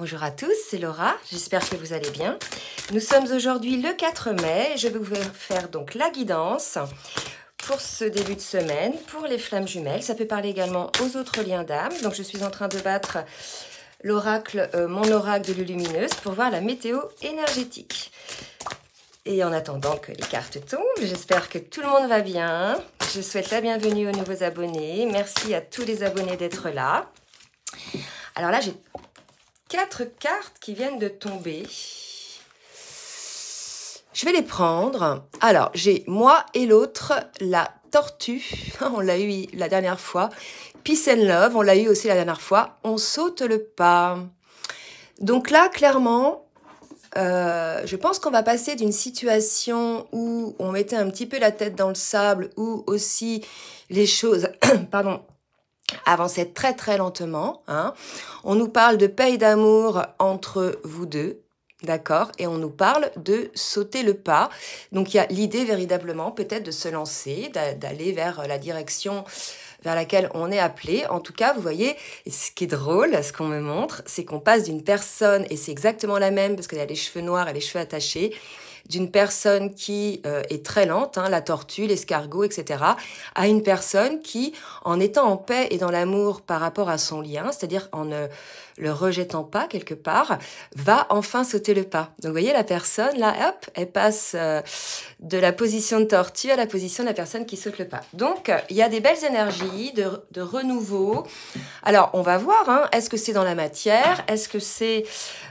Bonjour à tous, c'est Laura, j'espère que vous allez bien. Nous sommes aujourd'hui le 4 mai, je vais vous faire donc la guidance pour ce début de semaine, pour les flammes jumelles. Ça peut parler également aux autres liens d'âme. Donc je suis en train de battre l'oracle, mon oracle de Lulumineuse pour voir la météo énergétique. Et en attendant que les cartes tombent, j'espère que tout le monde va bien. Je souhaite la bienvenue aux nouveaux abonnés. Merci à tous les abonnés d'être là. Alors là, j'ai 4 cartes qui viennent de tomber. Je vais les prendre. Alors, j'ai moi et l'autre, la tortue. On l'a eu la dernière fois. Peace and Love, on l'a eu aussi la dernière fois. On saute le pas. Donc là, clairement, je pense qu'on va passer d'une situation où on mettait un petit peu la tête dans le sable, où aussi les choses, pardon, avançaient très très lentement. Hein. On nous parle de paix et d'amour entre vous deux, d'accord? Et on nous parle de sauter le pas. Donc il y a l'idée véritablement peut-être de se lancer, d'aller vers la direction vers laquelle on est appelé. En tout cas, vous voyez, ce qui est drôle, ce qu'on me montre, c'est qu'on passe d'une personne, et c'est exactement la même, parce qu'elle a les cheveux noirs et les cheveux attachés, d'une personne qui est très lente, hein, la tortue, l'escargot, etc., à une personne qui, en étant en paix et dans l'amour par rapport à son lien, c'est-à-dire en ne le rejetant pas quelque part, va enfin sauter le pas. Donc vous voyez, la personne, là, hop, elle passe de la position de tortue à la position de la personne qui saute le pas. Donc, il y a des belles énergies de renouveau. Alors, on va voir, hein, est-ce que c'est dans la matière? Est-ce que c'est,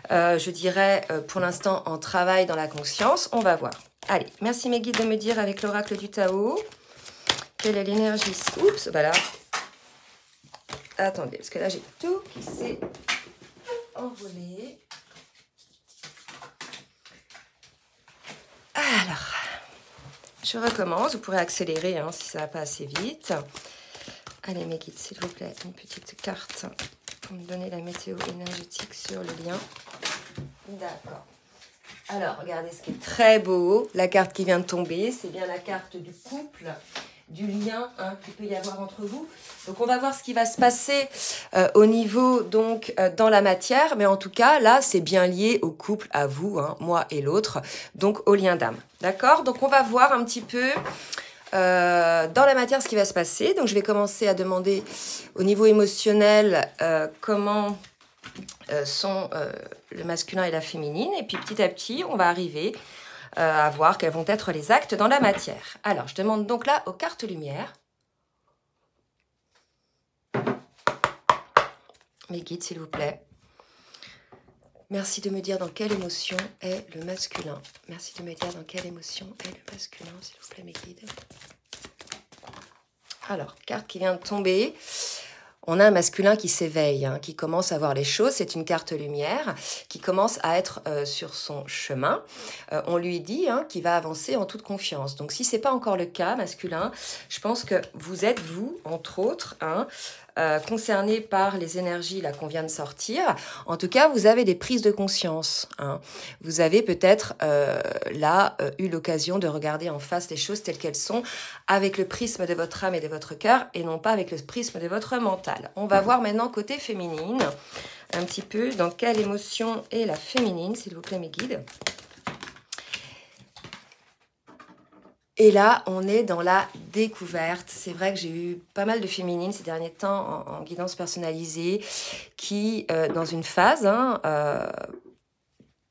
je dirais, pour l'instant, en travail dans la conscience? On va voir. Allez, merci mes guides de me dire avec l'oracle du Tao, quelle est l'énergie? Oups, voilà. Attendez, parce que là, j'ai tout qui s'est envolé. Alors, je recommence. Vous pourrez accélérer hein, si ça va pas assez vite. Allez, mes guides, s'il vous plaît, une petite carte pour me donner la météo énergétique sur le lien. D'accord. Alors, regardez ce qui est très beau. La carte qui vient de tomber, c'est bien la carte du couple, du lien hein, qu'il peut y avoir entre vous. Donc, on va voir ce qui va se passer au niveau, donc, dans la matière. Mais en tout cas, là, c'est bien lié au couple, à vous, hein, moi et l'autre, donc au lien d'âme. D'accord? Donc, on va voir un petit peu dans la matière ce qui va se passer. Donc, je vais commencer à demander au niveau émotionnel comment sont le masculin et la féminine. Et puis, petit à petit, on va arriver à voir quels vont être les actes dans la matière. Alors, je demande donc là aux cartes lumière. Mes guides, s'il vous plaît. Merci de me dire dans quelle émotion est le masculin. Merci de me dire dans quelle émotion est le masculin, s'il vous plaît, mes guides. Alors, carte qui vient de tomber. On a un masculin qui s'éveille, hein, qui commence à voir les choses. C'est une carte lumière qui commence à être sur son chemin. On lui dit hein, qu'il va avancer en toute confiance. Donc, si ce n'est pas encore le cas, masculin, je pense que vous êtes, vous, entre autres, hein, concerné par les énergies là qu'on vient de sortir. En tout cas, vous avez des prises de conscience. Hein. Vous avez peut-être là eu l'occasion de regarder en face les choses telles qu'elles sont avec le prisme de votre âme et de votre cœur et non pas avec le prisme de votre mental. On va voir maintenant côté féminine, un petit peu dans quelle émotion est la féminine, s'il vous plaît mes guides. Et là, on est dans la découverte. C'est vrai que j'ai eu pas mal de féminines ces derniers temps en guidance personnalisée qui, dans une phase, hein,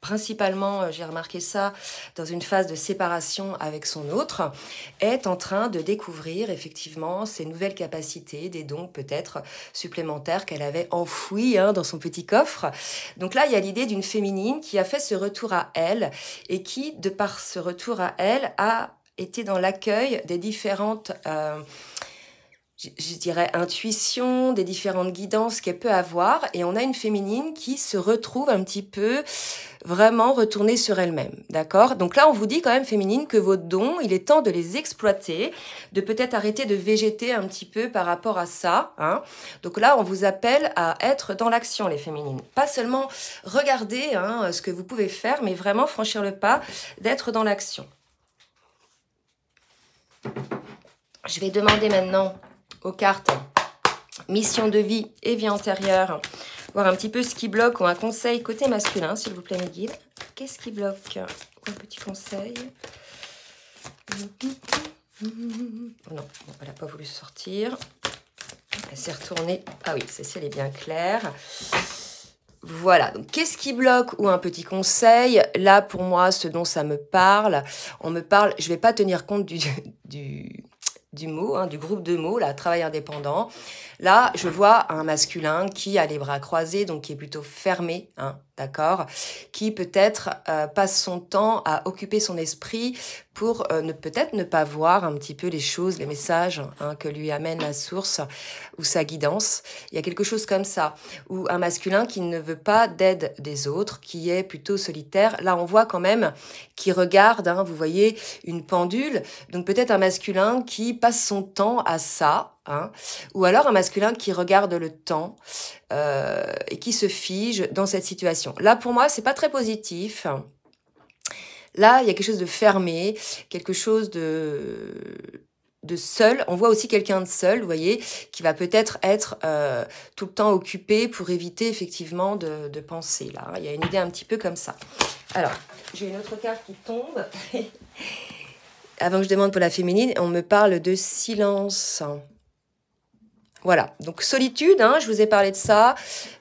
principalement, j'ai remarqué ça, dans une phase de séparation avec son autre, est en train de découvrir effectivement ses nouvelles capacités, des dons peut-être supplémentaires qu'elle avait enfouis hein, dans son petit coffre. Donc là, il y a l'idée d'une féminine qui a fait ce retour à elle et qui, de par ce retour à elle, a été dans l'accueil des différentes, je dirais, intuitions, des différentes guidances qu'elle peut avoir. Et on a une féminine qui se retrouve un petit peu vraiment retournée sur elle-même. D'accord? Donc là, on vous dit quand même, féminine, que vos dons, il est temps de les exploiter, de peut-être arrêter de végéter un petit peu par rapport à ça. Hein. Donc là, on vous appelle à être dans l'action, les féminines. Pas seulement regarder hein, ce que vous pouvez faire, mais vraiment franchir le pas d'être dans l'action. Je vais demander maintenant aux cartes mission de vie et vie antérieure voir un petit peu ce qui bloque ou un conseil côté masculin, s'il vous plaît, mes guides. Qu'est-ce qui bloque? Un petit conseil. Oh non, elle n'a pas voulu sortir. Elle s'est retournée. Ah oui, celle-ci, elle est bien claire. Voilà, donc qu'est-ce qui bloque ou un petit conseil? Là, pour moi, ce dont ça me parle, je ne vais pas tenir compte du mot, hein, du groupe de mots, là, travail indépendant. Là, je vois un masculin qui a les bras croisés, donc qui est plutôt fermé, hein, d'accord, qui peut-être passe son temps à occuper son esprit pour peut-être ne pas voir un petit peu les choses, les messages, hein, que lui amène la source ou sa guidance. Il y a quelque chose comme ça. Ou un masculin qui ne veut pas d'aide des autres, qui est plutôt solitaire. Là, on voit quand même qui regarde, hein, vous voyez, une pendule. Donc peut-être un masculin qui passe son temps à ça, hein, ou alors un masculin qui regarde le temps et qui se fige dans cette situation. Là, pour moi, c'est pas très positif. Là, il y a quelque chose de fermé, quelque chose de seul. On voit aussi quelqu'un de seul, vous voyez, qui va peut-être être tout le temps occupé pour éviter effectivement de penser. Là, il y a une idée un petit peu comme ça. Alors, j'ai une autre carte qui tombe. Avant que je demande pour la féminine, on me parle de silence. Voilà, donc solitude, hein, je vous ai parlé de ça,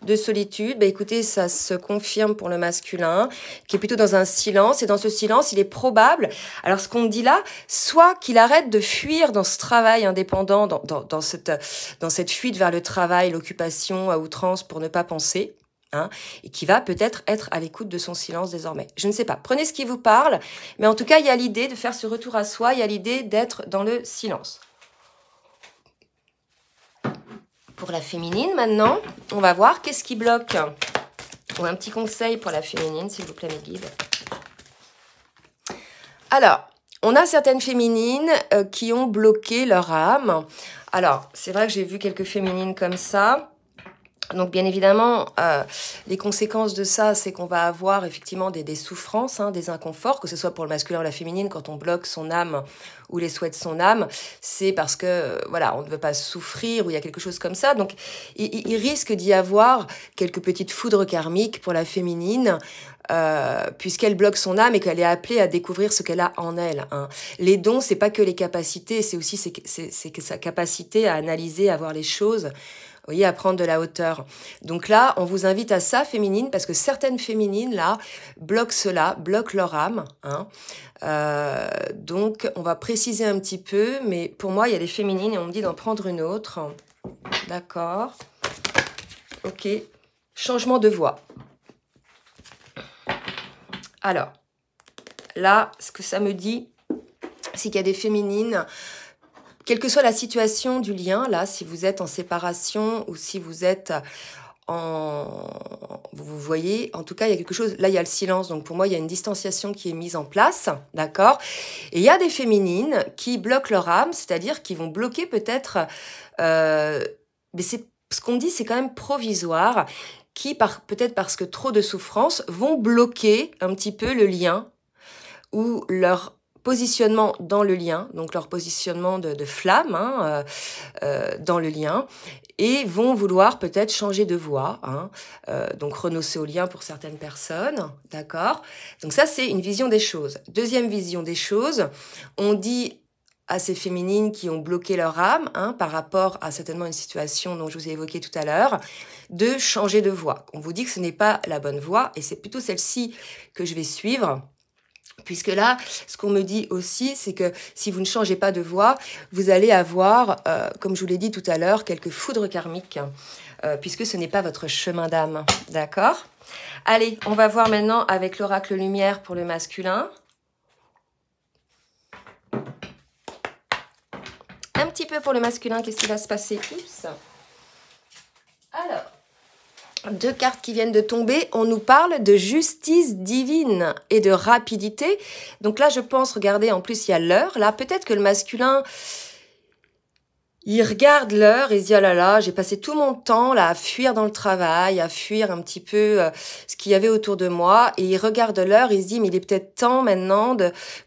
de solitude. Bah, écoutez, ça se confirme pour le masculin, qui est plutôt dans un silence. Et dans ce silence, il est probable, alors ce qu'on dit là, soit qu'il arrête de fuir dans ce travail indépendant, dans cette fuite vers le travail, l'occupation à outrance pour ne pas penser, hein, et qui va peut-être être à l'écoute de son silence désormais. Je ne sais pas, prenez ce qui vous parle, mais en tout cas, il y a l'idée de faire ce retour à soi, il y a l'idée d'être dans le silence. Pour la féminine, maintenant, on va voir qu'est-ce qui bloque. Ou un petit conseil pour la féminine, s'il vous plaît, mes guides. Alors, on a certaines féminines qui ont bloqué leur âme. Alors, c'est vrai que j'ai vu quelques féminines comme ça. Donc, bien évidemment, les conséquences de ça, c'est qu'on va avoir effectivement des souffrances, hein, des inconforts, que ce soit pour le masculin ou la féminine, quand on bloque son âme ou les souhaits de son âme, c'est parce que, voilà, on ne veut pas souffrir ou il y a quelque chose comme ça. Donc, il risque d'y avoir quelques petites foudres karmiques pour la féminine, puisqu'elle bloque son âme et qu'elle est appelée à découvrir ce qu'elle a en elle, hein. Les dons, c'est pas que les capacités, c'est aussi sa capacité à analyser, à voir les choses. Vous voyez, à prendre de la hauteur. Donc là, on vous invite à ça, féminine, parce que certaines féminines, là, bloquent cela, bloquent leur âme, hein. Donc, on va préciser un petit peu, mais pour moi, il y a des féminines et on me dit d'en prendre une autre. D'accord. Ok. Changement de voix. Alors, là, ce que ça me dit, c'est qu'il y a des féminines... Quelle que soit la situation du lien, là, si vous êtes en séparation ou si vous êtes vous voyez, en tout cas, il y a quelque chose... Là, il y a le silence, donc pour moi, il y a une distanciation qui est mise en place, d'accord? Et il y a des féminines qui bloquent leur âme, c'est-à-dire qui vont bloquer peut-être... mais c'est ce qu'on dit, c'est quand même provisoire, qui, peut-être parce que trop de souffrance, vont bloquer un petit peu le lien ou leur positionnement dans le lien, donc leur positionnement de flamme, hein, dans le lien, et vont vouloir peut-être changer de voie, hein, donc renoncer au lien pour certaines personnes, d'accord? Donc ça, c'est une vision des choses. Deuxième vision des choses, on dit à ces féminines qui ont bloqué leur âme, hein, par rapport à certainement une situation dont je vous ai évoqué tout à l'heure, de changer de voie. On vous dit que ce n'est pas la bonne voie, et c'est plutôt celle-ci que je vais suivre. Puisque là, ce qu'on me dit aussi, c'est que si vous ne changez pas de voie, vous allez avoir, comme je vous l'ai dit tout à l'heure, quelques foudres karmiques, puisque ce n'est pas votre chemin d'âme. D'accord? Allez, on va voir maintenant avec l'oracle lumière pour le masculin. Un petit peu pour le masculin, qu'est-ce qui va se passer? Oups. Alors... Deux cartes qui viennent de tomber, on nous parle de justice divine et de rapidité. Donc là, je pense, regardez, en plus, il y a l'heure. Là, peut-être que le masculin, Il regarde l'heure et se dit: «Ah là là, j'ai passé tout mon temps là à fuir dans le travail, à fuir un petit peu, ce qu'il y avait autour de moi» et il regarde l'heure, il se dit: «Mais il est peut-être temps maintenant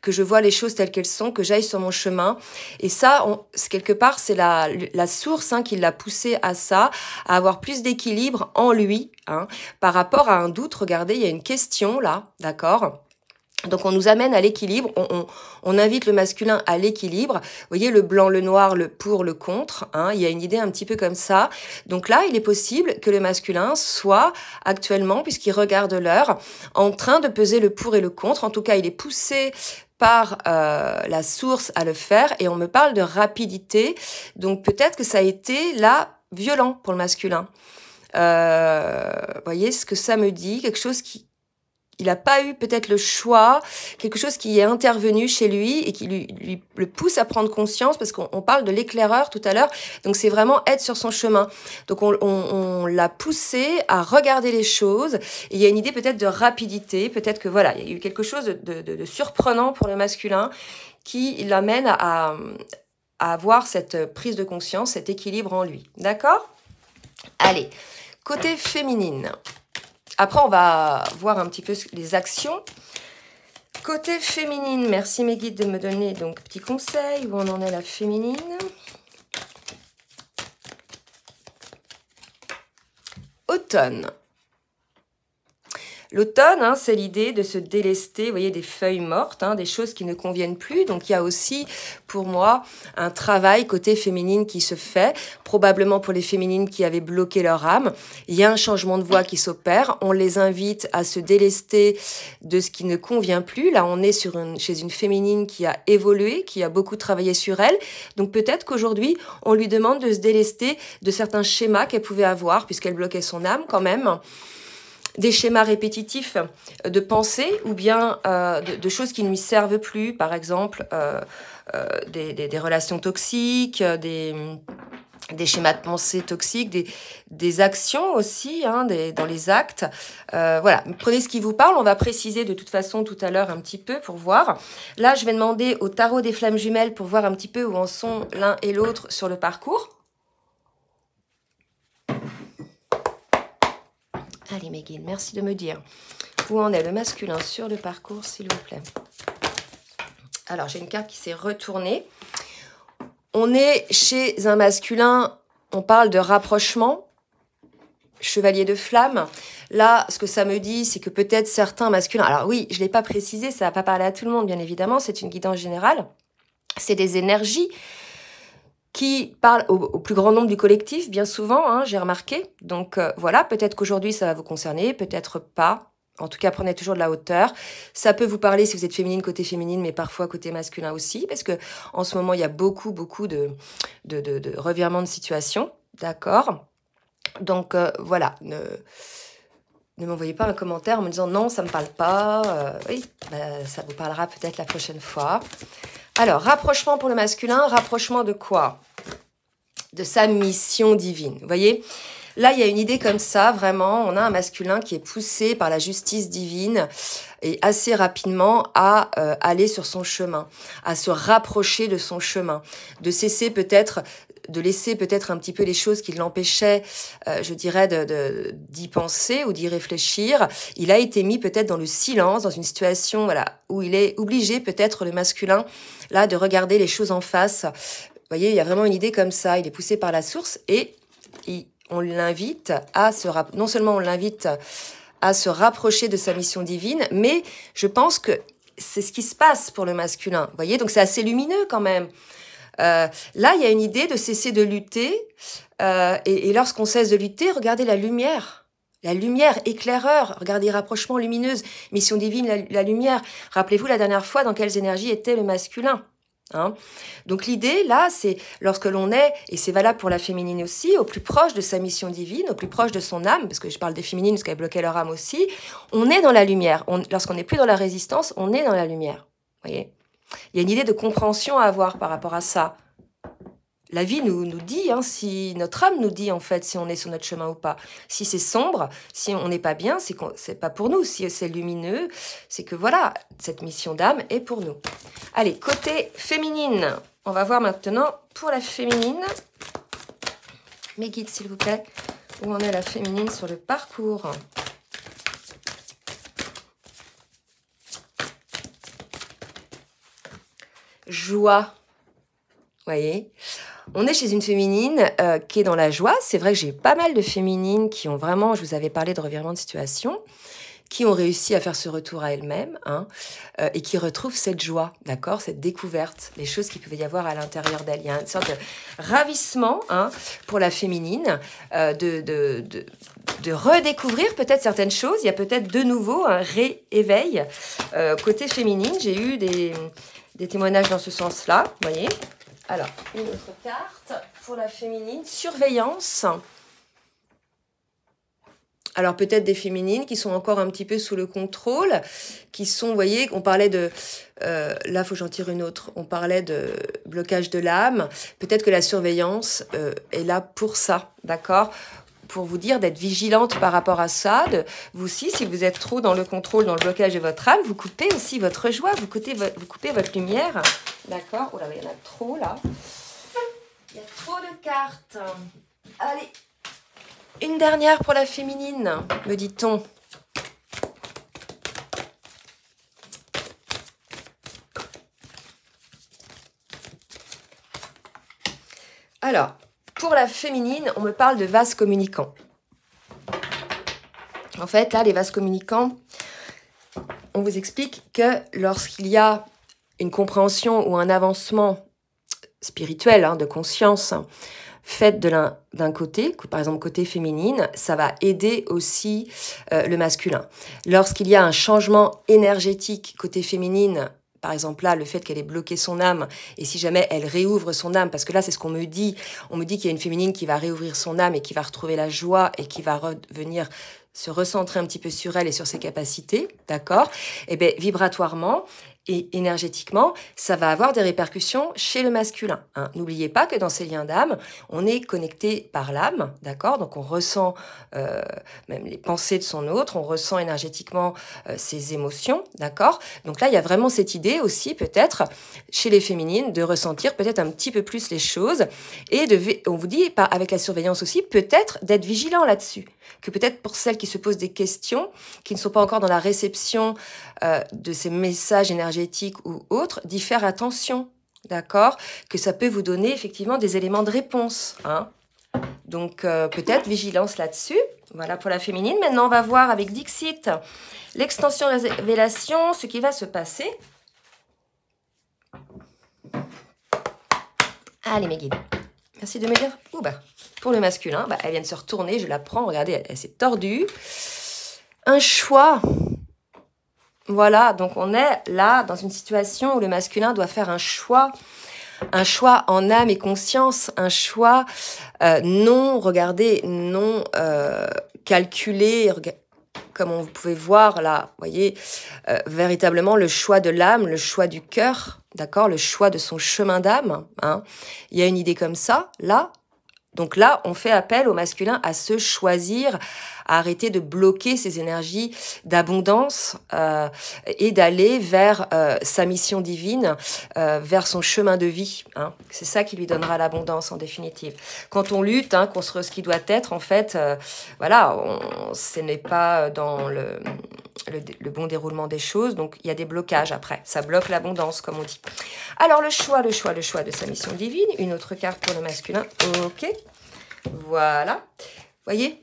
que je vois les choses telles qu'elles sont, que j'aille sur mon chemin» et ça, c'est quelque part, c'est la source, hein, qui l'a poussé à ça, à avoir plus d'équilibre en lui, hein, par rapport à un doute. Regardez, il y a une question là, d'accord? Donc on nous amène à l'équilibre, on invite le masculin à l'équilibre. Vous voyez, le blanc, le noir, le pour, le contre. Hein, il y a une idée un petit peu comme ça. Donc là, il est possible que le masculin soit actuellement, puisqu'il regarde l'heure, en train de peser le pour et le contre. En tout cas, il est poussé par la source à le faire. Et on me parle de rapidité. Donc peut-être que ça a été là violent pour le masculin. Voyez ce que ça me dit, quelque chose qui il n'a pas eu peut-être le choix, quelque chose qui est intervenu chez lui et qui le pousse à prendre conscience, parce qu'on parle de l'éclaireur tout à l'heure, donc c'est vraiment être sur son chemin. Donc on l'a poussé à regarder les choses, et il y a une idée peut-être de rapidité, peut-être que voilà, il y a eu quelque chose de surprenant pour le masculin qui l'amène à avoir cette prise de conscience, cet équilibre en lui. D'accord ? Allez, côté féminine. Après, on va voir un petit peu les actions. Côté féminine, merci mes guides de me donner donc petits conseils. Où on en est la féminine. Automne. L'automne, hein, c'est l'idée de se délester, vous voyez, des feuilles mortes, hein, des choses qui ne conviennent plus. Donc, il y a aussi, pour moi, un travail côté féminine qui se fait, probablement pour les féminines qui avaient bloqué leur âme. Il y a un changement de voie qui s'opère. On les invite à se délester de ce qui ne convient plus. Là, on est chez une féminine qui a évolué, qui a beaucoup travaillé sur elle. Donc, peut-être qu'aujourd'hui, on lui demande de se délester de certains schémas qu'elle pouvait avoir, puisqu'elle bloquait son âme quand même. Des schémas répétitifs de pensée ou bien de choses qui ne lui servent plus, par exemple des relations toxiques, des schémas de pensée toxiques, des actions aussi, hein, dans les actes. Voilà, prenez ce qui vous parle, on va préciser de toute façon tout à l'heure un petit peu pour voir. Là, je vais demander au tarot des flammes jumelles pour voir un petit peu où en sont l'un et l'autre sur le parcours. Allez mes guides, merci de me dire où en est le masculin sur le parcours, s'il vous plaît. Alors, j'ai une carte qui s'est retournée. On est chez un masculin, on parle de rapprochement, chevalier de flamme. Là, ce que ça me dit, c'est que peut-être certains masculins... Alors oui, je ne l'ai pas précisé, ça ne va pas parler à tout le monde, bien évidemment, c'est une guidance générale. C'est des énergies qui parle au plus grand nombre du collectif, bien souvent, hein, j'ai remarqué. Donc voilà, peut-être qu'aujourd'hui ça va vous concerner, peut-être pas. En tout cas, prenez toujours de la hauteur. Ça peut vous parler si vous êtes féminine, côté féminine, mais parfois côté masculin aussi, parce que en ce moment, il y a beaucoup de revirements de situation, d'accord? Donc voilà, ne m'envoyez pas un commentaire en me disant non, ça me parle pas. Oui, bah, ça vous parlera peut-être la prochaine fois. Alors, rapprochement pour le masculin, rapprochement de quoi? De sa mission divine. Vous voyez? Là, il y a une idée comme ça, vraiment. On a un masculin qui est poussé par la justice divine et assez rapidement à aller sur son chemin, à se rapprocher de son chemin, de laisser peut-être un petit peu les choses qui l'empêchaient, je dirais, d'y penser ou d'y réfléchir. Il a été mis peut-être dans le silence, dans une situation voilà, où il est obligé, peut-être le masculin, là, de regarder les choses en face. Vous voyez, il y a vraiment une idée comme ça. Il est poussé par la source et on l'invite à non seulement on l'invite à se rapprocher de sa mission divine, mais je pense que c'est ce qui se passe pour le masculin. Vous voyez, donc c'est assez lumineux quand même. Là, il y a une idée de cesser de lutter. Et lorsqu'on cesse de lutter, regardez la lumière. La lumière, éclaireur. Regardez, rapprochement lumineuse, mission divine, la lumière. Rappelez-vous la dernière fois dans quelles énergies était le masculin. Hein. Donc l'idée, là, c'est lorsque l'on est, et c'est valable pour la féminine aussi, au plus proche de sa mission divine, au plus proche de son âme, parce que je parle des féminines parce qu'elles bloquaient leur âme aussi, on est dans la lumière. Lorsqu'on n'est plus dans la résistance, on est dans la lumière. Vous voyez ? Il y a une idée de compréhension à avoir par rapport à ça. La vie nous dit, hein, si notre âme nous dit en fait si on est sur notre chemin ou pas. Si c'est sombre, si on n'est pas bien, c'est pas pour nous. Si c'est lumineux, c'est que voilà, cette mission d'âme est pour nous. Allez, côté féminine. on va voir maintenant pour la féminine. Mes guides, s'il vous plaît. Où en est la féminine sur le parcours? Joie. Voyez, on est chez une féminine qui est dans la joie. C'est vrai que j'ai pas mal de féminines qui ont vraiment, je vous avais parlé de revirement de situation, qui ont réussi à faire ce retour à elles-mêmes et qui retrouvent cette joie, d'accord, cette découverte, les choses qu'il pouvait y avoir à l'intérieur d'elles. Il y a une sorte de ravissement pour la féminine, de redécouvrir peut-être certaines choses. Il y a peut-être de nouveau un rééveil côté féminine. J'ai eu des témoignages dans ce sens-là, vous voyez. Alors, une autre carte pour la féminine, surveillance. Alors, peut-être des féminines qui sont encore un petit peu sous le contrôle, qui sont, vous voyez, on parlait de... là, il faut que j'en tire une autre. On parlait de blocage de l'âme. Peut-être que la surveillance est là pour ça, d'accord ? Pour vous dire d'être vigilante par rapport à ça. Vous aussi, si vous êtes trop dans le contrôle, dans le blocage de votre âme, vous coupez aussi votre joie, vous coupez votre lumière. D'accord ? Oh là, il y en a trop, là. Il y a trop de cartes. Allez. Une dernière pour la féminine, me dit-on. Alors, pour la féminine, on me parle de vases communicants. En fait, là, les vases communicants, on vous explique que lorsqu'il y a une compréhension ou un avancement spirituel, de conscience, faite d'un côté, par exemple côté féminine, ça va aider aussi le masculin. Lorsqu'il y a un changement énergétique côté féminine, par exemple là, le fait qu'elle ait bloqué son âme, et si jamais elle réouvre son âme, parce que là c'est ce qu'on me dit, on me dit qu'il y a une féminine qui va réouvrir son âme et qui va retrouver la joie et qui va revenir se recentrer un petit peu sur elle et sur ses capacités, d'accord? Eh bien, vibratoirement et énergétiquement, ça va avoir des répercussions chez le masculin. N'oubliez pas que dans ces liens d'âme, on est connecté par l'âme, d'accord? Donc on ressent même les pensées de son autre, on ressent énergétiquement ses émotions, d'accord? Donc là, il y a vraiment cette idée aussi, peut-être, chez les féminines, de ressentir peut-être un petit peu plus les choses et on vous dit, avec la surveillance aussi, peut-être d'être vigilant là-dessus. Que peut-être pour celles qui se posent des questions, qui ne sont pas encore dans la réception de ces messages énergétiques ou autres, d'y faire attention, d'accord? Que ça peut vous donner effectivement des éléments de réponse. Donc peut-être vigilance là-dessus. Voilà pour la féminine. Maintenant, on va voir avec Dixit l'extension révélation, ce qui va se passer. Allez mes guides. Merci de me dire. Pour le masculin, elle vient de se retourner, je la prends, regardez, elle s'est tordue. Un choix. Voilà, donc on est là dans une situation où le masculin doit faire un choix en âme et conscience, un choix non calculé, comme vous pouvez voir là, vous voyez, véritablement le choix de l'âme, le choix du cœur, d'accord, le choix de son chemin d'âme. Il y a une idée comme ça, là. Donc là, on fait appel au masculin à se choisir, à arrêter de bloquer ses énergies d'abondance et d'aller vers sa mission divine, vers son chemin de vie. C'est ça qui lui donnera l'abondance en définitive. Quand on lutte contre ce qui doit être, en fait, ce n'est pas dans le bon déroulement des choses, donc il y a des blocages après. Ça bloque l'abondance, comme on dit. Alors le choix de sa mission divine. Une autre carte pour le masculin. Ok. Voilà. Voyez,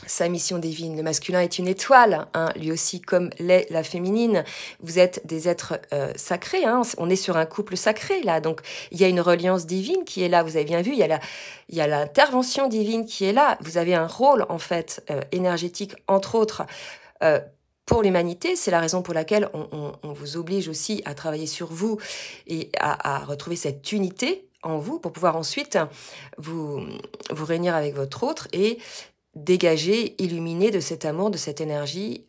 sa mission divine. Le masculin est une étoile, lui aussi comme l'est la féminine. Vous êtes des êtres sacrés, on est sur un couple sacré là, donc il y a une reliance divine qui est là, vous avez bien vu, il y a l'intervention divine qui est là, vous avez un rôle en fait énergétique entre autres pour l'humanité. C'est la raison pour laquelle on vous oblige aussi à travailler sur vous et à retrouver cette unité en vous pour pouvoir ensuite vous réunir avec votre autre et dégager, illuminer de cet amour, de cette énergie,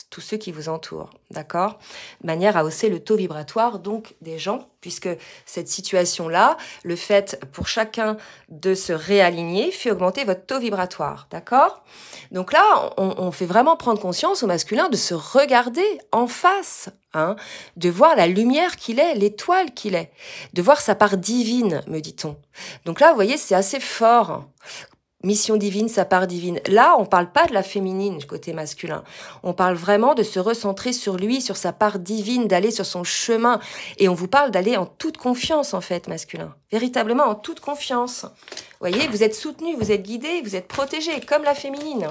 tous ceux qui vous entourent, d'accord? De manière à hausser le taux vibratoire, donc, des gens, puisque cette situation-là, le fait pour chacun de se réaligner, fait augmenter votre taux vibratoire, d'accord? Donc là, on fait vraiment prendre conscience au masculin de se regarder en face, hein, de voir la lumière qu'il est, l'étoile qu'il est, de voir sa part divine, me dit-on. Donc là, vous voyez, c'est assez fort. Mission divine, sa part divine. Là, on parle pas de la féminine, côté masculin. On parle vraiment de se recentrer sur lui, sur sa part divine, d'aller sur son chemin. Et on vous parle d'aller en toute confiance, en fait, masculin. Véritablement en toute confiance. Vous voyez, vous êtes soutenu, vous êtes guidé, vous êtes protégé, comme la féminine.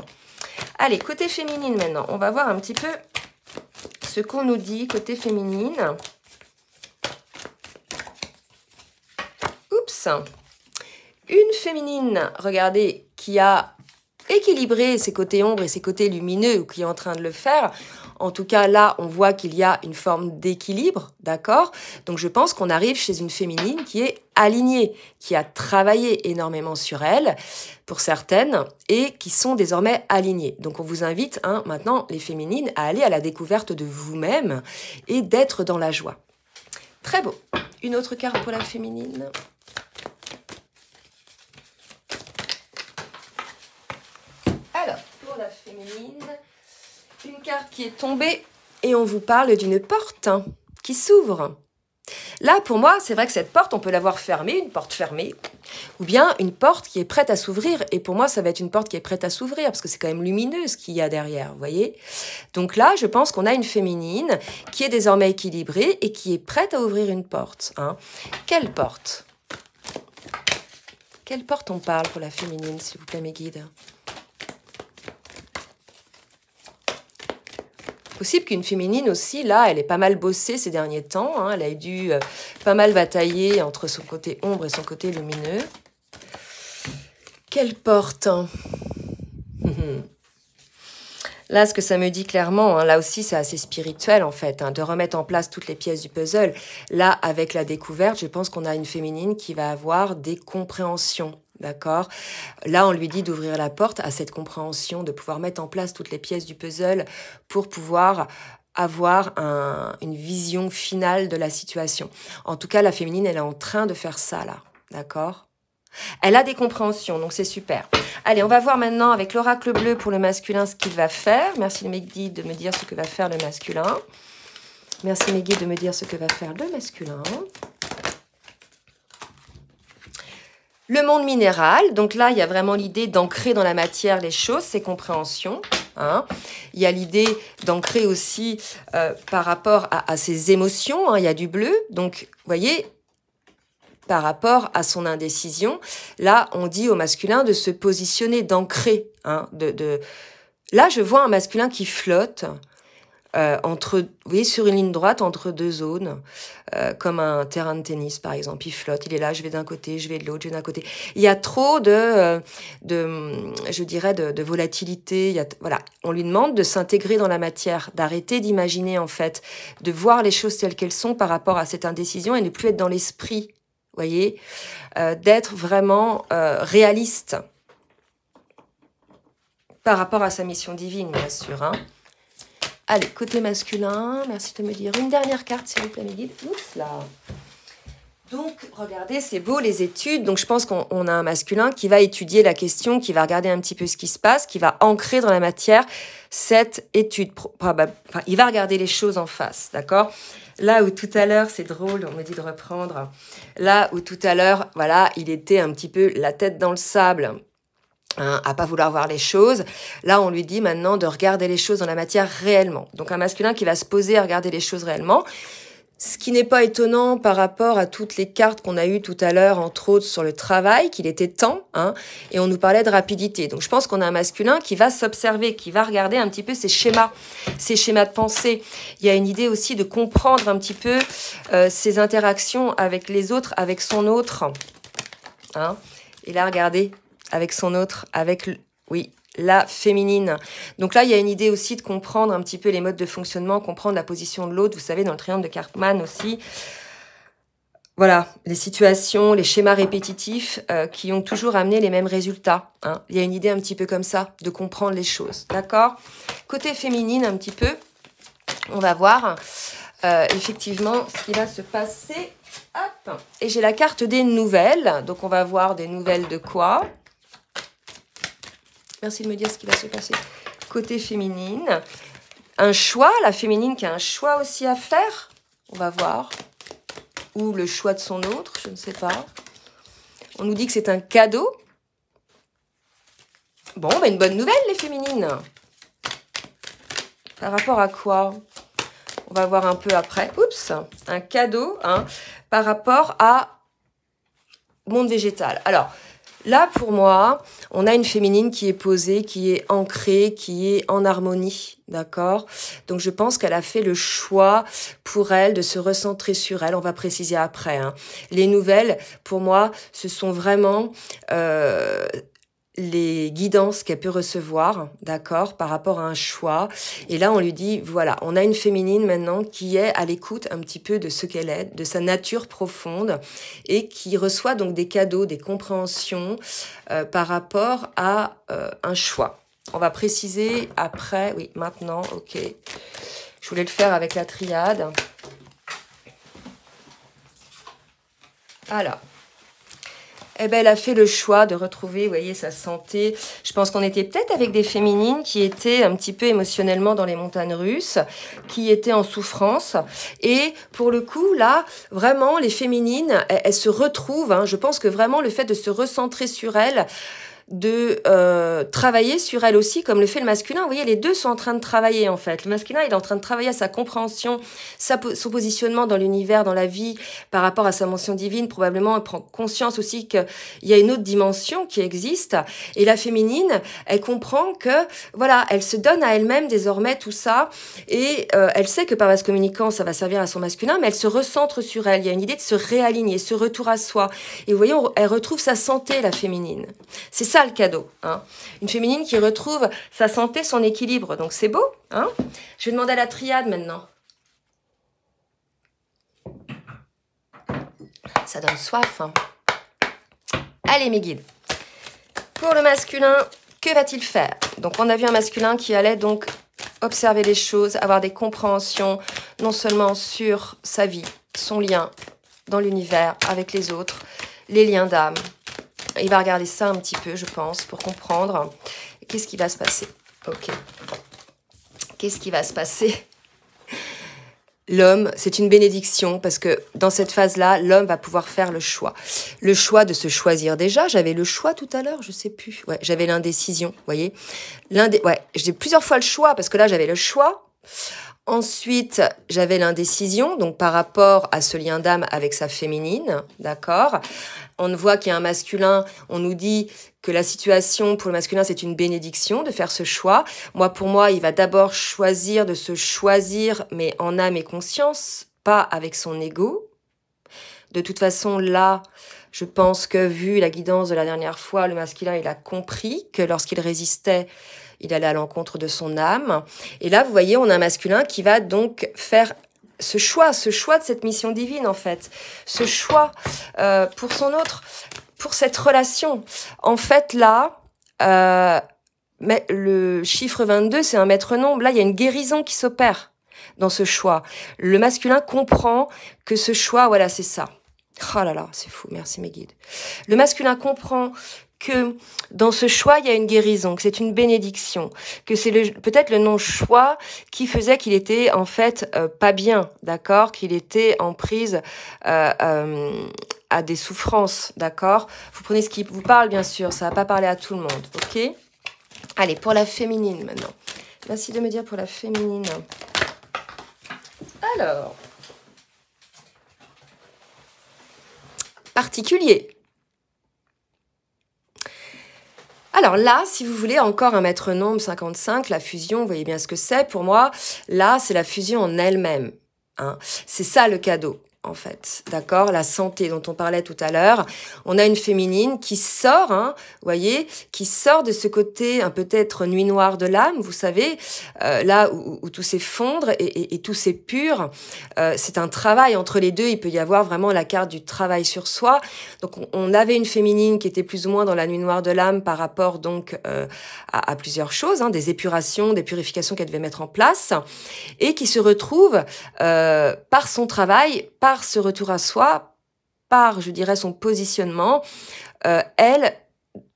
Allez, côté féminine maintenant. On va voir un petit peu ce qu'on nous dit côté féminine. Oups. Une féminine, regardez, qui a équilibré ses côtés ombres et ses côtés lumineux, ou qui est en train de le faire. En tout cas, là, on voit qu'il y a une forme d'équilibre, d'accord? Donc, je pense qu'on arrive chez une féminine qui est alignée, qui a travaillé énormément sur elle, pour certaines, et qui sont désormais alignées. Donc, on vous invite, hein, maintenant, les féminines, à aller à la découverte de vous-même et d'être dans la joie. Très beau. Une autre carte pour la féminine. Alors, pour la féminine, une carte qui est tombée et on vous parle d'une porte qui s'ouvre. Là, pour moi, c'est vrai que cette porte, on peut l'avoir fermée, une porte fermée, ou bien une porte qui est prête à s'ouvrir. Et pour moi, ça va être une porte qui est prête à s'ouvrir parce que c'est quand même lumineux ce qu'il y a derrière, vous voyez. Donc là, je pense qu'on a une féminine qui est désormais équilibrée et qui est prête à ouvrir une porte. Hein. Quelle porte? Quelle porte on parle pour la féminine, s'il vous plaît, mes guides? Possible qu'une féminine aussi, là, elle est pas mal bossée ces derniers temps. Hein, elle a dû pas mal batailler entre son côté ombre et son côté lumineux. Quelle porte? Là, ce que ça me dit clairement, hein, là aussi, c'est assez spirituel, en fait, hein, de remettre en place toutes les pièces du puzzle. Là, avec la découverte, je pense qu'on a une féminine qui va avoir des compréhensions. D'accord? Là, on lui dit d'ouvrir la porte à cette compréhension, de pouvoir mettre en place toutes les pièces du puzzle pour pouvoir avoir une vision finale de la situation. En tout cas, la féminine, elle est en train de faire ça, là. D'accord? Elle a des compréhensions, donc c'est super. Allez, on va voir maintenant avec l'oracle bleu pour le masculin ce qu'il va faire. Merci mes guides de me dire ce que va faire le masculin. Merci mes guides de me dire ce que va faire le masculin. Le monde minéral, donc là, il y a vraiment l'idée d'ancrer dans la matière les choses, ses compréhensions. Hein. Il y a l'idée d'ancrer aussi par rapport à ses émotions. Hein. Il y a du bleu, donc, vous voyez, par rapport à son indécision, là, on dit au masculin de se positionner, d'ancrer. Hein, Là, je vois un masculin qui flotte entre, vous voyez, sur une ligne droite entre deux zones, comme un terrain de tennis, par exemple. Il flotte, il est là, je vais d'un côté, je vais de l'autre, je vais d'un côté. Il y a trop je dirais, de volatilité. Voilà, on lui demande de s'intégrer dans la matière, d'arrêter d'imaginer, en fait, de voir les choses telles qu'elles sont par rapport à cette indécision et ne plus être dans l'esprit, vous voyez, d'être vraiment réaliste par rapport à sa mission divine, bien sûr, hein. Allez, côté masculin, merci de me dire une dernière carte, s'il vous plaît, mes guides. Oups là. Donc, regardez, c'est beau, les études. Donc, je pense qu'on a un masculin qui va étudier la question, qui va regarder un petit peu ce qui se passe, qui va ancrer dans la matière cette étude. Enfin, il va regarder les choses en face, d'accord? Là où tout à l'heure, c'est drôle, on me dit de reprendre. Là où tout à l'heure, voilà, il était un petit peu la tête dans le sable, hein, à pas vouloir voir les choses. Là, on lui dit maintenant de regarder les choses dans la matière réellement. Donc, un masculin qui va se poser à regarder les choses réellement. Ce qui n'est pas étonnant par rapport à toutes les cartes qu'on a eues tout à l'heure, entre autres sur le travail, qu'il était temps, hein, et on nous parlait de rapidité. Donc, je pense qu'on a un masculin qui va s'observer, qui va regarder un petit peu ses schémas de pensée. Il y a une idée aussi de comprendre un petit peu ses interactions avec les autres, avec son autre. Hein. Et là, regardez, avec son autre, avec, oui, la féminine. Donc là, il y a une idée aussi de comprendre un petit peu les modes de fonctionnement, comprendre la position de l'autre. Vous savez, dans le triangle de Karpman aussi, voilà, les situations, les schémas répétitifs qui ont toujours amené les mêmes résultats. Hein. Il y a une idée un petit peu comme ça, de comprendre les choses, d'accord? Côté féminine, un petit peu, on va voir effectivement ce qui va se passer. Hop. Et j'ai la carte des nouvelles, donc on va voir des nouvelles de quoi? Merci de me dire ce qui va se passer. Côté féminine, un choix, la féminine qui a un choix aussi à faire, on va voir. Ou le choix de son autre, je ne sais pas. On nous dit que c'est un cadeau. Bon, bah une bonne nouvelle, les féminines. Par rapport à quoi? On va voir un peu après. Oups, un cadeau hein, par rapport à monde végétal. Alors, là, pour moi, on a une féminine qui est posée, qui est ancrée, qui est en harmonie, d'accord? Donc, je pense qu'elle a fait le choix pour elle de se recentrer sur elle. On va préciser après. Hein. Les nouvelles, pour moi, ce sont vraiment les guidances qu'elle peut recevoir, d'accord, par rapport à un choix. Et là, on lui dit, voilà, on a une féminine maintenant qui est à l'écoute un petit peu de ce qu'elle est, de sa nature profonde, et qui reçoit donc des cadeaux, des compréhensions par rapport à un choix. On va préciser après, oui, maintenant, ok. Je voulais le faire avec la triade. Alors. Eh ben, elle a fait le choix de retrouver, vous voyez, sa santé. Je pense qu'on était peut-être avec des féminines qui étaient un petit peu émotionnellement dans les montagnes russes, qui étaient en souffrance. Et pour le coup, là, vraiment, les féminines, elles se retrouvent. Hein. Je pense que vraiment, le fait de se recentrer sur elles, de travailler sur elle aussi, comme le fait le masculin. Vous voyez, les deux sont en train de travailler, en fait. Le masculin, il est en train de travailler à sa compréhension, son positionnement dans l'univers, dans la vie, par rapport à sa mention divine. Probablement, elle prend conscience aussi qu'il y a une autre dimension qui existe. Et la féminine, elle comprend que, voilà, elle se donne à elle-même désormais tout ça. Et elle sait que par vase communicant, ça va servir à son masculin, mais elle se recentre sur elle. Il y a une idée de se réaligner, ce retour à soi. Et vous voyez, elle retrouve sa santé, la féminine. C'est ça le cadeau. Hein. Une féminine qui retrouve sa santé, son équilibre. Donc c'est beau. Hein. Je vais demander à la triade maintenant. Ça donne soif. Hein. Allez mes guides. Pour le masculin, que va-t-il faire? Donc on a vu un masculin qui allait donc observer les choses, avoir des compréhensions, non seulement sur sa vie, son lien dans l'univers, avec les autres, les liens d'âme. Il va regarder ça un petit peu, je pense, pour comprendre. Qu'est-ce qui va se passer? Ok. Qu'est-ce qui va se passer? L'homme, c'est une bénédiction parce que dans cette phase-là, l'homme va pouvoir faire le choix. Le choix de se choisir. Déjà, j'avais le choix tout à l'heure, je sais plus. Ouais, j'avais l'indécision, vous voyez. Ouais, j'ai plusieurs fois le choix parce que là, j'avais le choix. Ensuite, j'avais l'indécision, donc par rapport à ce lien d'âme avec sa féminine, d'accord? On voit qu'il y a un masculin, on nous dit que la situation pour le masculin, c'est une bénédiction de faire ce choix. Moi, pour moi, il va d'abord choisir de se choisir, mais en âme et conscience, pas avec son ego. De toute façon, là, je pense que vu la guidance de la dernière fois, le masculin, il a compris que lorsqu'il résistait, il allait à l'encontre de son âme. Et là, vous voyez, on a un masculin qui va donc faire ce choix de cette mission divine, en fait. Ce choix pour son autre, pour cette relation. En fait, là, mais le chiffre 22, c'est un maître nombre. Là, il y a une guérison qui s'opère dans ce choix. Le masculin comprend que ce choix, voilà, c'est ça. Oh là là, c'est fou, merci mes guides. Le masculin comprend que dans ce choix, il y a une guérison, que c'est une bénédiction, que c'est peut-être le non-choix qui faisait qu'il était en fait pas bien, d'accord, qu'il était en prise à des souffrances, d'accord. Vous prenez ce qui vous parle, bien sûr, ça va pas parler à tout le monde, ok. Allez, pour la féminine maintenant. Merci de me dire pour la féminine. Alors, particulier. Alors là, si vous voulez, encore un maître nombre 55, la fusion, vous voyez bien ce que c'est. Pour moi, là, c'est la fusion en elle-même. Hein. C'est ça le cadeau. en fait, d'accord? La santé dont on parlait tout à l'heure. On a une féminine qui sort, hein, vous voyez, qui sort de ce côté peut-être nuit noire de l'âme, vous savez, là où tout s'effondre et tout s'épure. C'est un travail entre les deux. Il peut y avoir vraiment la carte du travail sur soi. Donc, on avait une féminine qui était plus ou moins dans la nuit noire de l'âme par rapport donc à plusieurs choses, hein, des épurations, des purifications qu'elle devait mettre en place, et qui se retrouve par son travail, par ce retour à soi, par, je dirais, son positionnement, elle,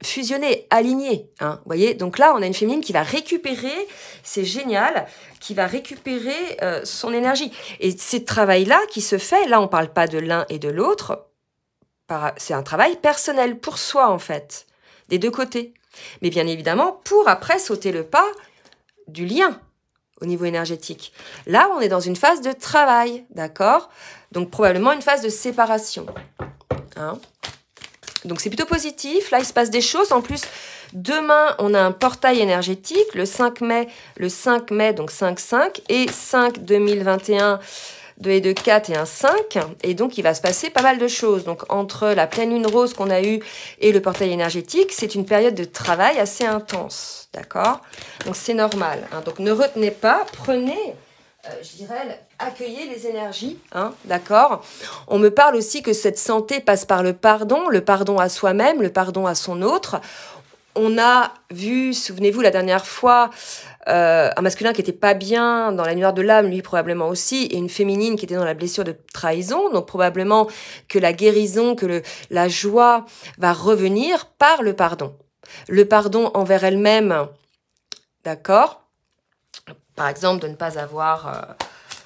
fusionnée, alignée. Hein, vous voyez, donc là, on a une féminine qui va récupérer, c'est génial, qui va récupérer son énergie. Et c'est ce travail-là qui se fait, là, on ne parle pas de l'un et de l'autre, c'est un travail personnel pour soi, en fait, des deux côtés. Mais bien évidemment, pour après sauter le pas du lien au niveau énergétique. Là, on est dans une phase de travail, d'accord? Donc, probablement une phase de séparation. Hein? Donc, c'est plutôt positif. Là, il se passe des choses. En plus, demain, on a un portail énergétique, le 5 mai, donc 5-5, et 5-2021, 2 et 2, 4 et un 5. Et donc, il va se passer pas mal de choses. Donc, entre la pleine lune rose qu'on a eue et le portail énergétique, c'est une période de travail assez intense. D'accord? Donc, c'est normal. Hein. Donc, ne retenez pas, prenez, je dirais, accueillez les énergies. Hein, d'accord? On me parle aussi que cette santé passe par le pardon à soi-même, le pardon à son autre. On a vu, souvenez-vous, la dernière fois, un masculin qui était pas bien dans la nuit noire de l'âme, lui probablement aussi, et une féminine qui était dans la blessure de trahison. Donc probablement que la guérison, que la joie va revenir par le pardon. Le pardon envers elle-même, d'accord? Par exemple, de ne pas avoir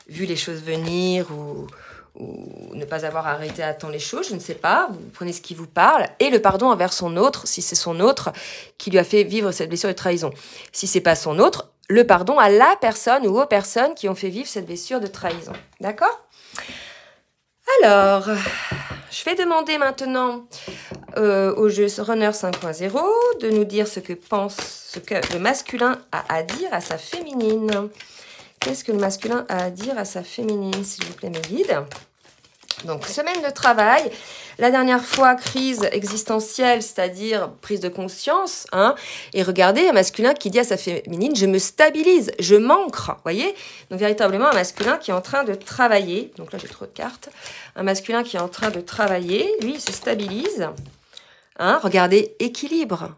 vu les choses venir ou ne pas avoir arrêté à temps les choses, je ne sais pas, vous prenez ce qui vous parle, et le pardon envers son autre, si c'est son autre qui lui a fait vivre cette blessure de trahison. Si c'est pas son autre, le pardon à la personne ou aux personnes qui ont fait vivre cette blessure de trahison. D'accord? Alors, je vais demander maintenant au jeu Runner 5.0 de nous dire ce que le masculin a à dire à sa féminine. Qu'est-ce que le masculin a à dire à sa féminine, s'il vous plaît, mes guides? Donc, semaine de travail. La dernière fois, crise existentielle, c'est-à-dire prise de conscience. Hein, et regardez, un masculin qui dit à sa féminine, je me stabilise, je m'ancre. Voyez? Donc, véritablement, un masculin qui est en train de travailler. Donc là, j'ai trop de cartes. Un masculin qui est en train de travailler, lui, il se stabilise. Hein, regardez, équilibre.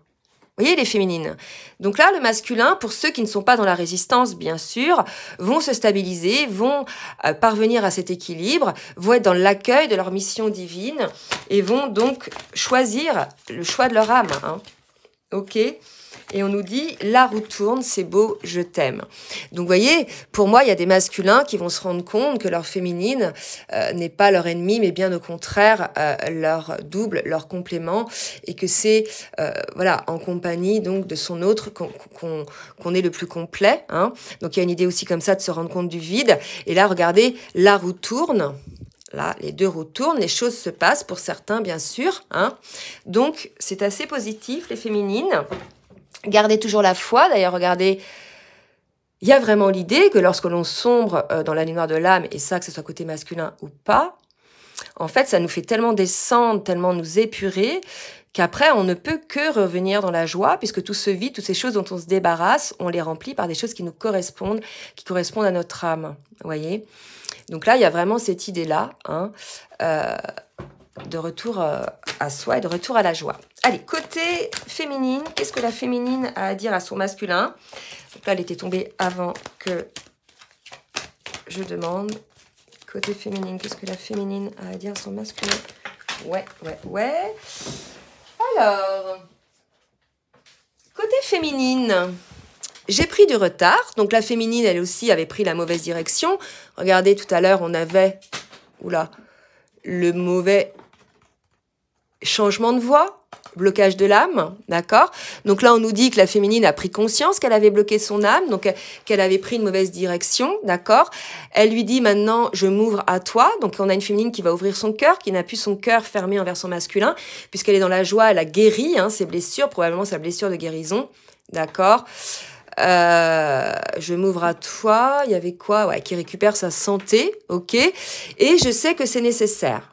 Vous voyez les féminines. Donc là, le masculin, pour ceux qui ne sont pas dans la résistance, bien sûr, vont se stabiliser, vont parvenir à cet équilibre, vont être dans l'accueil de leur mission divine et vont donc choisir le choix de leur âme. Hein. Ok ? Et on nous dit, la roue tourne, c'est beau, je t'aime. Donc, vous voyez, pour moi, il y a des masculins qui vont se rendre compte que leur féminine n'est pas leur ennemi, mais bien au contraire, leur double, leur complément, et que c'est, voilà, en compagnie donc de son autre qu'on est le plus complet. Hein. Donc, il y a une idée aussi comme ça de se rendre compte du vide. Et là, regardez, la roue tourne. Là, les deux roues tournent, les choses se passent pour certains, bien sûr. Hein. Donc, c'est assez positif, les féminines. Gardez toujours la foi. D'ailleurs, regardez, il y a vraiment l'idée que lorsque l'on sombre dans la nuit noire de l'âme, et ça, que ce soit côté masculin ou pas, en fait, ça nous fait tellement descendre, tellement nous épurer, qu'après, on ne peut que revenir dans la joie, puisque tout se vide, toutes ces choses dont on se débarrasse, on les remplit par des choses qui nous correspondent, qui correspondent à notre âme. Vous voyez? Donc là, il y a vraiment cette idée-là, hein, de retour à soi et de retour à la joie. Allez, côté féminine, qu'est-ce que la féminine a à dire à son masculin? Donc là, elle était tombée avant que je demande. Côté féminine, qu'est-ce que la féminine a à dire à son masculin? Ouais. Alors, côté féminine, j'ai pris du retard. Donc la féminine, elle aussi, avait pris la mauvaise direction. Regardez, tout à l'heure, on avait le mauvais changement de voix, blocage de l'âme, d'accord? Donc là, on nous dit que la féminine a pris conscience qu'elle avait bloqué son âme, donc qu'elle avait pris une mauvaise direction, d'accord? Elle lui dit maintenant, je m'ouvre à toi. Donc on a une féminine qui va ouvrir son cœur, qui n'a plus son cœur fermé envers son masculin, puisqu'elle est dans la joie, elle a guéri ses blessures, probablement sa blessure de guérison, d'accord? Je m'ouvre à toi. Il y avait quoi? Ouais, qui récupère sa santé, ok. Et je sais que c'est nécessaire.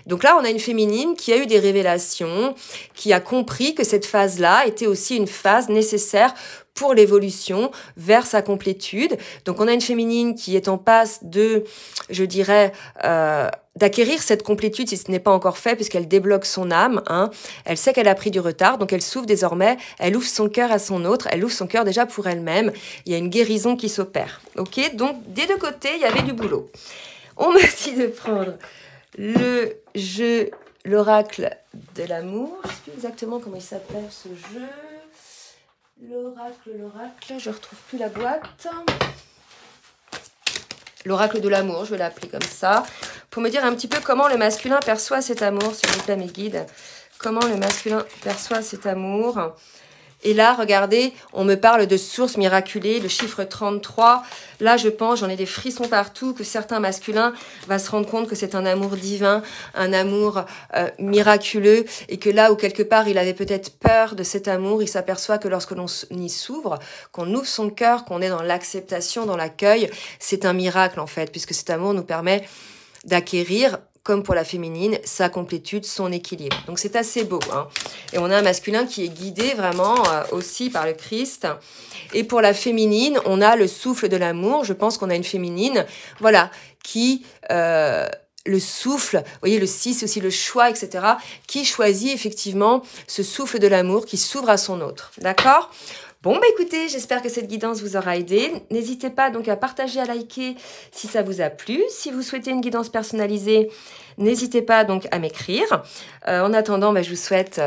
Donc là, on a une féminine qui a eu des révélations, qui a compris que cette phase-là était aussi une phase nécessaire pour l'évolution vers sa complétude. Donc on a une féminine qui est en passe de, je dirais, d'acquérir cette complétude si ce n'est pas encore fait, puisqu'elle débloque son âme. Hein. Elle sait qu'elle a pris du retard, donc elle s'ouvre désormais, elle ouvre son cœur à son autre, elle ouvre son cœur déjà pour elle-même. Il y a une guérison qui s'opère. Ok, donc des deux côtés, il y avait du boulot. On me dit de prendre le jeu, l'oracle de l'amour. Je ne sais plus exactement comment il s'appelle ce jeu. L'oracle, je ne retrouve plus la boîte. L'oracle de l'amour, je vais l'appeler comme ça. Pour me dire un petit peu comment le masculin perçoit cet amour, s'il vous plaît mes guides. Comment le masculin perçoit cet amour. Et là, regardez, on me parle de source miraculée, le chiffre 33. Là, je pense, j'en ai des frissons partout, que certains masculins vont se rendre compte que c'est un amour divin, un amour miraculeux, et que là où quelque part il avait peut-être peur de cet amour, il s'aperçoit que lorsque l'on y s'ouvre, qu'on ouvre son cœur, qu'on est dans l'acceptation, dans l'accueil, c'est un miracle en fait, puisque cet amour nous permet d'acquérir, comme pour la féminine, sa complétude, son équilibre. Donc c'est assez beau. Hein. Et on a un masculin qui est guidé vraiment aussi par le Christ. Et pour la féminine, on a le souffle de l'amour. Je pense qu'on a une féminine, voilà, qui... le souffle, vous voyez le 6, aussi le choix, etc., qui choisit effectivement ce souffle de l'amour qui s'ouvre à son autre. D'accord ? Bon, bah écoutez, j'espère que cette guidance vous aura aidé. N'hésitez pas donc à partager, à liker si ça vous a plu. Si vous souhaitez une guidance personnalisée, n'hésitez pas donc à m'écrire. En attendant, bah, je vous souhaite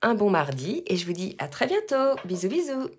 un bon mardi et je vous dis à très bientôt. Bisous, bisous.